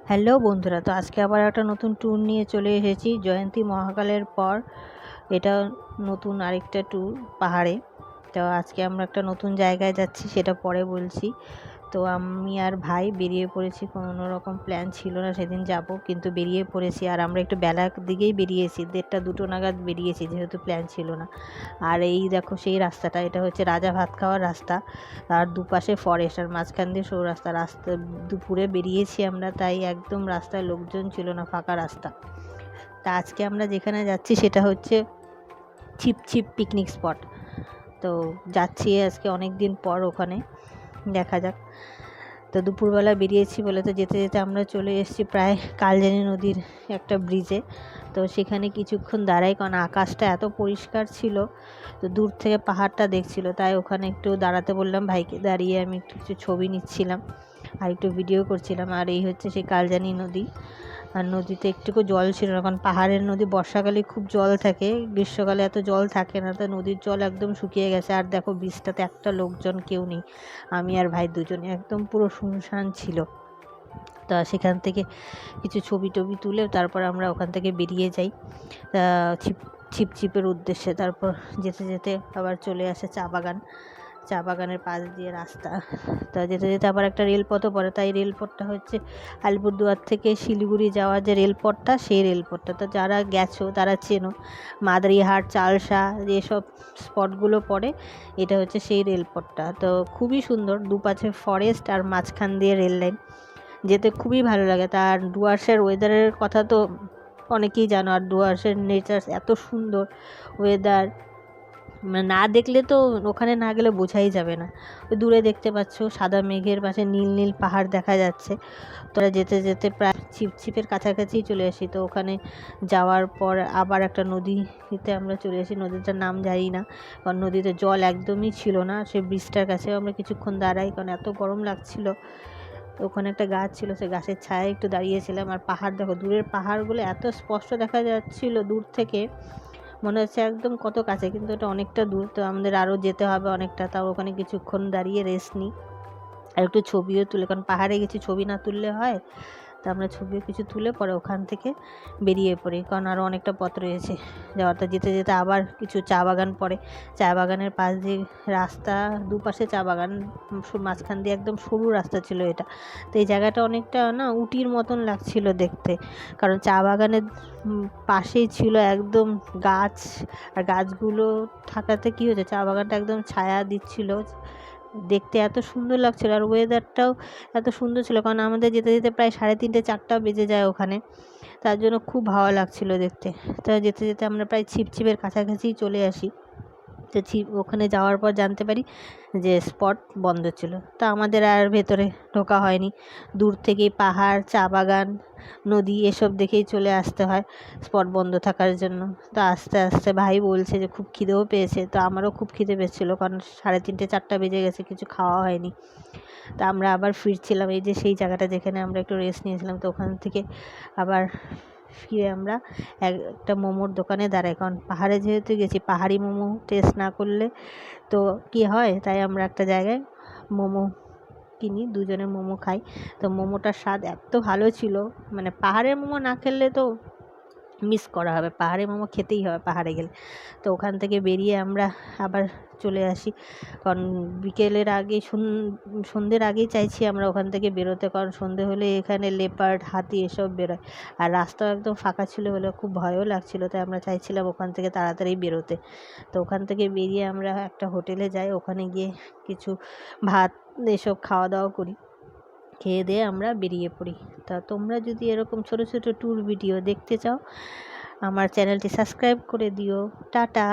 Hello বন্ধুরা, তো আজকে আবার একটা নতুন ট্যুর নিয়ে চলে এসেছি। জয়ন্তী মহাকালের পর এটা নতুন আরেকটা ট্যুর পাহাড়ে। তো আজকে আমরা একটা নতুন জায়গায় যাচ্ছি, সেটা পরে বলছি। তো আমি আর ভাই বেরিয়ে পড়েছি, কোনো রকম প্ল্যান ছিল না সেদিন যাব, কিন্তু বেরিয়ে পড়েছি। আর আমরা একটু বেলার দিকেই বেরিয়েছি, 1:30-2 নাগাদ বেরিয়েছি, যেহেতু প্ল্যান ছিল না। আর এই দেখো সেই রাস্তাটা, এটা হচ্ছে রাজা ভাত খাওয়ার রাস্তা। আর দুপাশে ফরেস্ট, আর মাঝখান দিয়ে সরু রাস্তা। দুপুরে বেরিয়েছি আমরা, তাই একদম রাস্তায় লোকজন ছিল না, ফাঁকা রাস্তা। তা আজকে আমরা যেখানে যাচ্ছি সেটা হচ্ছে ছিপ ছিপ পিকনিক স্পট। তো যাচ্ছি আজকে অনেক দিন পর ওখানে, দেখা যাক। তো দুপুরবেলা বেরিয়েছি বলে তো যেতে যেতে আমরা চলে এসেছি প্রায় কালজানি নদীর একটা ব্রিজে। তো সেখানে কিছুক্ষণ দাঁড়াই, কারণ আকাশটা এত পরিষ্কার ছিল, তো দূর থেকে পাহাড়টা দেখছিল, তাই ওখানে একটু দাঁড়াতে বললাম ভাইকে। দাঁড়িয়ে আমি একটু কিছু ছবি নিচ্ছিলাম আর একটু ভিডিও করছিলাম। আর এই হচ্ছে সেই কালজানি নদী। আর নদীতে একটুকু জল ছিল না, কারণ পাহাড়ের নদী বর্ষাকালে খুব জল থাকে, গ্রীষ্মকালে এত জল থাকে না। তো নদীর জল একদম শুকিয়ে গেছে। আর দেখো ব্রিজটাতে একটা লোকজন কেউ নেই, আমি আর ভাই দুজনে, একদম পুরো শুনশান ছিল। তা সেখান থেকে কিছু ছবি টবি তুলে তারপর আমরা ওখান থেকে বেরিয়ে যাই ছিপছিপের উদ্দেশ্যে। তারপর যেতে যেতে আবার চলে আসে চা বাগানের পাশ দিয়ে রাস্তা। তা যেতে যেতে আবার একটা রেলপথও পড়ে, তাই রেলপথটা হচ্ছে আলিপুরদুয়ার থেকে শিলিগুড়ি যাওয়ার যে রেলপথটা, সেই রেলপথটা। তো যারা গেছো তারা চেনো, মাদারিহাট, চালসা যেসব স্পটগুলো পড়ে, এটা হচ্ছে সেই রেলপথটা। তো খুবই সুন্দর, দুপাশে ফরেস্ট আর মাঝখান দিয়ে রেল লাইন, যেতে খুবই ভালো লাগে। তার ডুয়ার্সের ওয়েদারের কথা তো অনেকেই জানো, আর ডুয়ার্সের নেচার এত সুন্দর, ওয়েদার না দেখলে তো, ওখানে না গেলে বোঝাই যাবে না। ওই দূরে দেখতে পাচ্ছ সাদা মেঘের পাশে নীল নীল পাহাড় দেখা যাচ্ছে। তোরা যেতে যেতে প্রায় ছিপের কাছাকাছি চলে আসি। তো ওখানে যাওয়ার পর আবার একটা নদীতে আমরা চলে আসি, নদীটার নাম জানি না, কারণ নদীতে জল একদমই ছিল না। সেই ব্রিজটার কাছে আমরা কিছুক্ষণ দাঁড়াই, কারণ এত গরম লাগছিল। ওখানে একটা গাছ ছিল, সেই গাছের ছায়ায় একটু দাঁড়িয়েছিলাম। আর পাহাড় দেখো, দূরের পাহাড়গুলো এত স্পষ্ট দেখা যাচ্ছিল দূর থেকে, মনে হচ্ছে একদম কত কাছে, কিন্তু এটা অনেকটা দূর। তো আমাদের আরও যেতে হবে অনেকটা। তাও ওখানে কিছুক্ষণ দাঁড়িয়ে রেস্ট নিই আর একটু ছবিও তুলে, কারণ পাহাড়ে গেছি, ছবি না তুললে হয়। তা আমরা ছবিও কিছু তুলে পরে ওখান থেকে বেরিয়ে পড়ি, কারণ আরও অনেকটা পথ রয়েছে যাওয়াটা। যেতে যেতে আবার কিছু চা বাগান পড়ে, চা বাগানের পাশ দিয়ে রাস্তা, দুপাশে চা বাগান, মাঝখান দিয়ে একদম সরু রাস্তা ছিল এটা। তো এই জায়গাটা অনেকটা না উটির মতন লাগছিল দেখতে, কারণ চা বাগানের পাশেই ছিল একদম গাছ। আর গাছগুলো থাকাতে কী হয়েছে, চা বাগানটা একদম ছায়া দিচ্ছিল, দেখতে এত সুন্দর লাগছিল। আর ওয়েদারটাও এত সুন্দর ছিল, কারণ আমাদের যেতে যেতে প্রায় 3:30-4টা বেজে যায় ওখানে, তার জন্য খুব ভালো লাগছিল দেখতে। তো যেতে যেতে আমরা প্রায় ছিপের কাছাকাছি চলে আসি। তো ওখানে যাওয়ার পর জানতে পারি যে স্পট বন্ধ ছিল। তা আমাদের আর ভেতরে ঢোকা হয়নি, দূর থেকেই পাহাড়, চা বাগান, নদী এসব দেখেই চলে আসতে হয় স্পট বন্ধ থাকার জন্য। তো আস্তে আস্তে ভাই বলছে যে খুব খিদেও পেয়েছে। তো আমারও খুব খিদে পেয়েছিলো, কারণ 3:30-4টা বেজে গেছে, কিছু খাওয়া হয়নি। তা আমরা আবার ফিরছিলাম, এই যে সেই জায়গাটা যেখানে আমরা একটু রেস্ট নিয়েছিলাম। তো ওখান থেকে আবার ফিরে আমরা একটা মোমোর দোকানে দাঁড়াই, কারণ পাহাড়ে যেহেতু গেছি, পাহাড়ি মোমো টেস্ট না করলে তো কি হয়, তাই আমরা একটা জায়গায় মোমো কিনি, দুজনে মোমো খাই। তো মোমোটার স্বাদ এত ভালো ছিল, মানে পাহাড়ের মোমো না খেলে তো মিস করা হবে, পাহাড়ে মোমো খেতেই হবে পাহাড়ে গেলে। তো ওখান থেকে বেরিয়ে আমরা আবার চলে আসি, কারণ বিকেলের আগে সন্ধ্যের আগেই চাইছি আমরা ওখান থেকে বেরোতে, কারণ সন্ধে হলে এখানে লেপার্ড, হাতি এসব বেরোয়। আর রাস্তাও একদম ফাঁকা ছিল বলে খুব ভয়ও লাগছিল, তাই আমরা চাইছিলাম ওখান থেকে তাড়াতাড়ি বেরোতে। তো ওখান থেকে বেরিয়ে আমরা একটা হোটেলে যাই, ওখানে গিয়ে কিছু ভাত এসব খাওয়া দাওয়া করি, খেয়ে দিয়ে আমরা বেরিয়ে পড়ি। তা তোমরা যদি এরকম ছোটো ছোটো ট্যুর ভিডিও দেখতে চাও, আমার চ্যানেলটি সাবস্ক্রাইব করে দিও। টাটা।